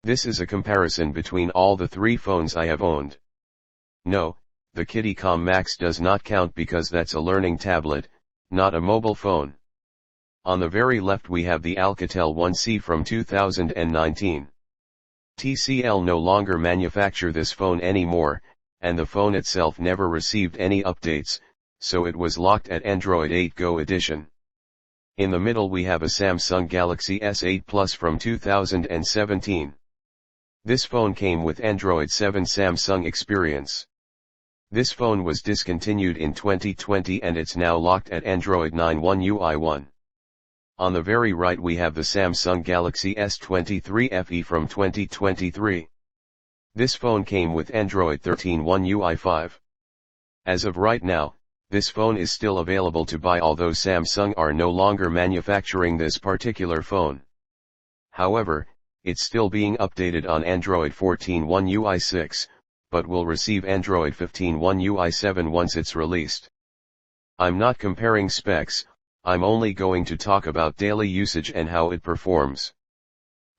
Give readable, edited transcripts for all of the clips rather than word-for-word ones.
This is a comparison between all the three phones I have owned. No, the Kittycom Max does not count because that's a learning tablet, not a mobile phone. On the very left we have the Alcatel 1C from 2019. TCL no longer manufacture this phone anymore, and the phone itself never received any updates, so it was locked at Android 8 Go edition. In the middle we have a Samsung Galaxy S8 Plus from 2017. This phone came with Android 7 Samsung experience. This phone was discontinued in 2020 and it's now locked at Android 9 One UI 1. On the very right we have the Samsung Galaxy S23 FE from 2023. This phone came with Android 13 One UI 5. As of right now, this phone is still available to buy, although Samsung are no longer manufacturing this particular phone. However, it's still being updated on Android 14 One UI 6, but will receive Android 15 One UI 7 once it's released. I'm not comparing specs, I'm only going to talk about daily usage and how it performs.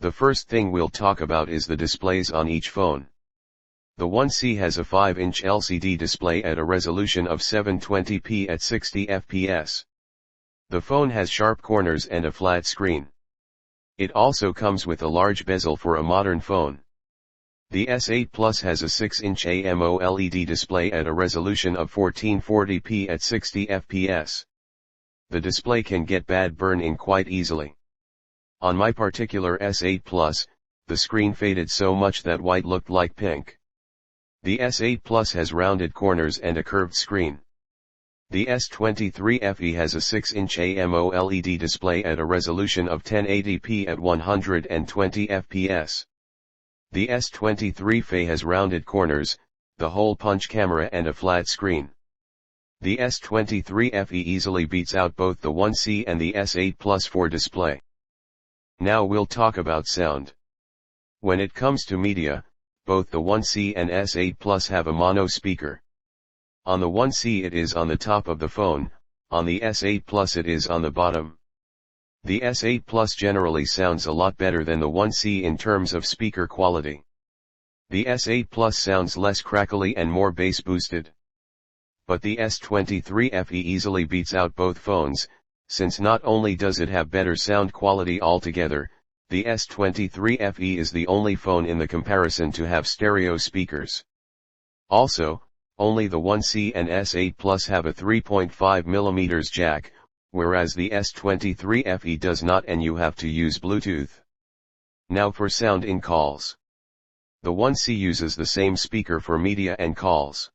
The first thing we'll talk about is the displays on each phone. The 1C has a 5-inch LCD display at a resolution of 720p at 60 fps. The phone has sharp corners and a flat screen. It also comes with a large bezel for a modern phone. The S8 Plus has a 6-inch AMOLED display at a resolution of 1440p at 60 fps. The display can get bad burn-in quite easily. On my particular S8 Plus, the screen faded so much that white looked like pink. The S8 Plus has rounded corners and a curved screen. The S23 FE has a 6-inch AMOLED display at a resolution of 1080p at 120 fps. The S23 FE has rounded corners, the hole punch camera and a flat screen. The S23 FE easily beats out both the 1C and the S8 Plus for display. Now we'll talk about sound. When it comes to media, both the 1C and S8 Plus have a mono speaker. On the 1C it is on the top of the phone, on the S8 Plus it is on the bottom. The S8 Plus generally sounds a lot better than the 1C in terms of speaker quality. The S8 Plus sounds less crackly and more bass boosted. But the S23 FE easily beats out both phones, since not only does it have better sound quality altogether, the S23 FE is the only phone in the comparison to have stereo speakers. Also, only the 1C and S8 Plus have a 3.5mm jack, whereas the S23 FE does not, and you have to use Bluetooth. Now for sound in calls. The 1C uses the same speaker for media and calls.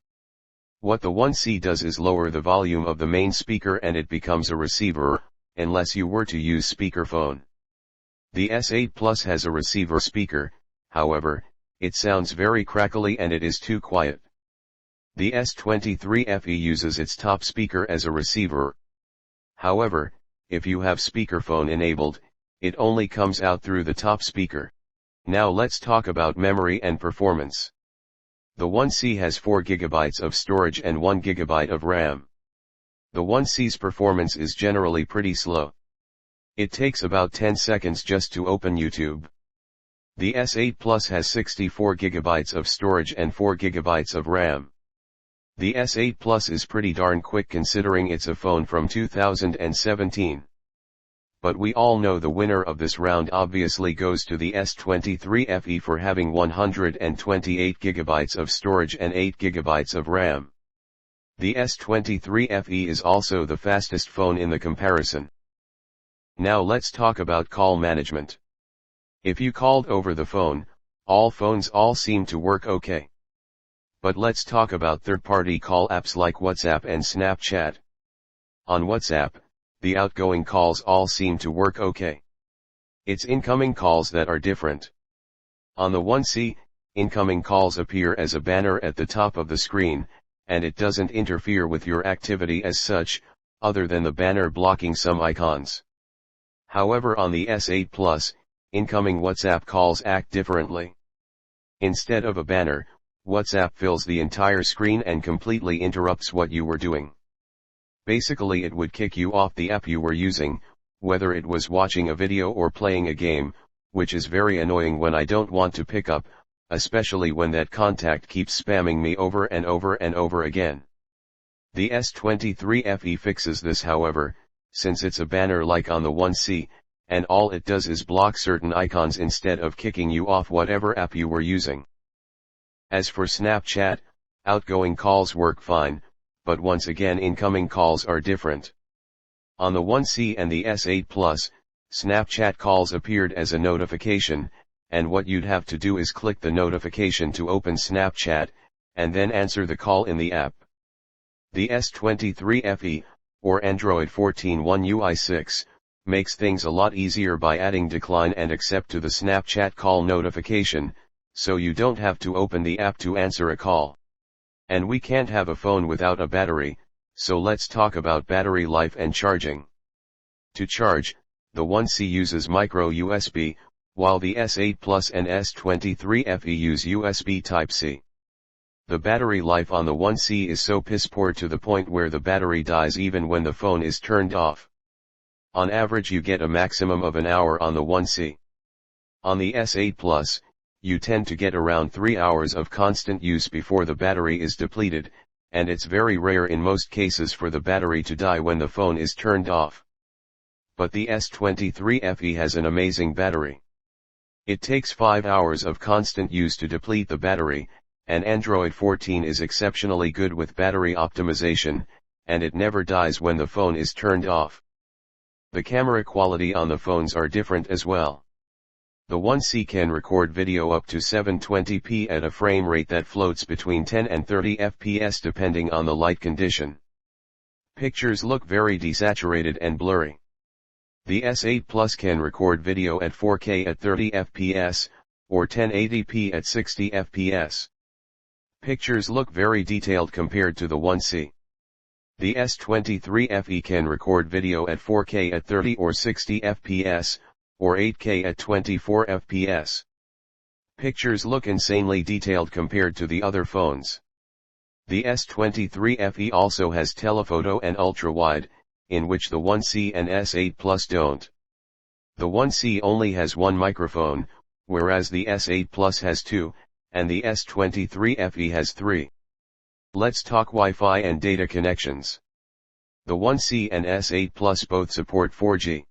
What the 1C does is lower the volume of the main speaker and it becomes a receiver, unless you were to use speakerphone. The S8 Plus has a receiver speaker, however, it sounds very crackly and it is too quiet. The S23 FE uses its top speaker as a receiver. However, if you have speakerphone enabled, it only comes out through the top speaker. Now let's talk about memory and performance. The 1C has 4 GB of storage and 1 GB of RAM. The 1C's performance is generally pretty slow. It takes about 10 seconds just to open YouTube. The S8 Plus has 64 GB of storage and 4 GB of RAM. The S8 Plus is pretty darn quick considering it's a phone from 2017. But we all know the winner of this round obviously goes to the S23 FE for having 128 GB of storage and 8 GB of RAM. The S23 FE is also the fastest phone in the comparison. Now let's talk about call management. If you called over the phone, all phones all seem to work okay. But let's talk about third-party call apps like WhatsApp and Snapchat. On WhatsApp, the outgoing calls all seem to work okay. It's incoming calls that are different. On the 1C, incoming calls appear as a banner at the top of the screen, and it doesn't interfere with your activity as such, other than the banner blocking some icons. However, on the S8 Plus, incoming WhatsApp calls act differently. Instead of a banner, WhatsApp fills the entire screen and completely interrupts what you were doing. Basically, it would kick you off the app you were using, whether it was watching a video or playing a game. which is very annoying when I don't want to pick up, especially when that contact keeps spamming me over and over and over again. The S23 FE fixes this however, since it's a banner like on the 1C, and all it does is block certain icons instead of kicking you off whatever app you were using. As for Snapchat, outgoing calls work fine, but once again incoming calls are different. On the 1C and the S8 Plus, Snapchat calls appeared as a notification, and what you'd have to do is click the notification to open Snapchat, and then answer the call in the app. The S23 FE, or Android 14 One UI 6, makes things a lot easier by adding decline and accept to the Snapchat call notification, so you don't have to open the app to answer a call. And we can't have a phone without a battery, so let's talk about battery life and charging. To charge, the 1C uses micro USB, while the S8 Plus and S23 FE use USB Type-C. The battery life on the 1C is so piss poor to the point where the battery dies even when the phone is turned off. On average you get a maximum of an hour on the 1C. On the S8 Plus, you tend to get around 3 hours of constant use before the battery is depleted, and it's very rare in most cases for the battery to die when the phone is turned off. But the S23 FE has an amazing battery. It takes 5 hours of constant use to deplete the battery, and Android 14 is exceptionally good with battery optimization, and it never dies when the phone is turned off. The camera quality on the phones are different as well. The 1C can record video up to 720p at a frame rate that floats between 10 and 30 fps depending on the light condition. Pictures look very desaturated and blurry. The S8 Plus can record video at 4K at 30 fps, or 1080p at 60 fps. Pictures look very detailed compared to the 1C. The S23 FE can record video at 4K at 30 or 60 fps, or 8K at 24 fps. Pictures look insanely detailed compared to the other phones. The S23 FE also has telephoto and ultra-wide, in which the 1C and S8 Plus don't. The 1C only has one microphone, whereas the S8 Plus has two, and the S23 FE has three. Let's talk Wi-Fi and data connections. The 1C and S8 Plus both support 4G.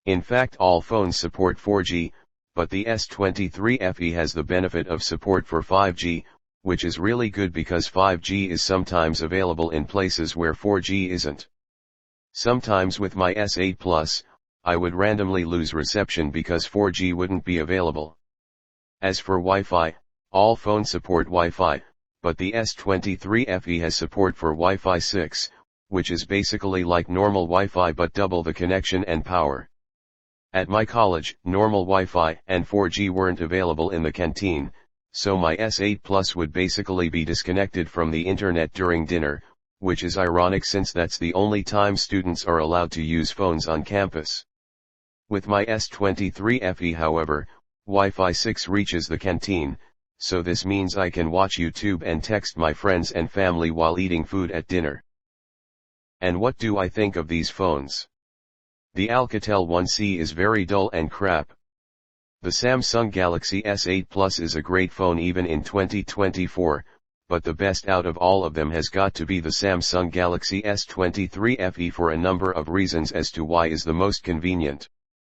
In fact, all phones support 4G, but the S23 FE has the benefit of support for 5G, which is really good because 5G is sometimes available in places where 4G isn't. Sometimes with my S8 Plus, I would randomly lose reception because 4G wouldn't be available. As for Wi-Fi, all phones support Wi-Fi, but the S23 FE has support for Wi-Fi 6, which is basically like normal Wi-Fi but double the connection and power. At my college, normal Wi-Fi and 4G weren't available in the canteen, so my S8 Plus would basically be disconnected from the internet during dinner, which is ironic since that's the only time students are allowed to use phones on campus. With my S23 FE however, Wi-Fi 6 reaches the canteen, so this means I can watch YouTube and text my friends and family while eating food at dinner. And what do I think of these phones? The Alcatel 1C is very dull and crap. The Samsung Galaxy S8 Plus is a great phone even in 2024, but the best out of all of them has got to be the Samsung Galaxy S23 FE for a number of reasons as to why is the most convenient.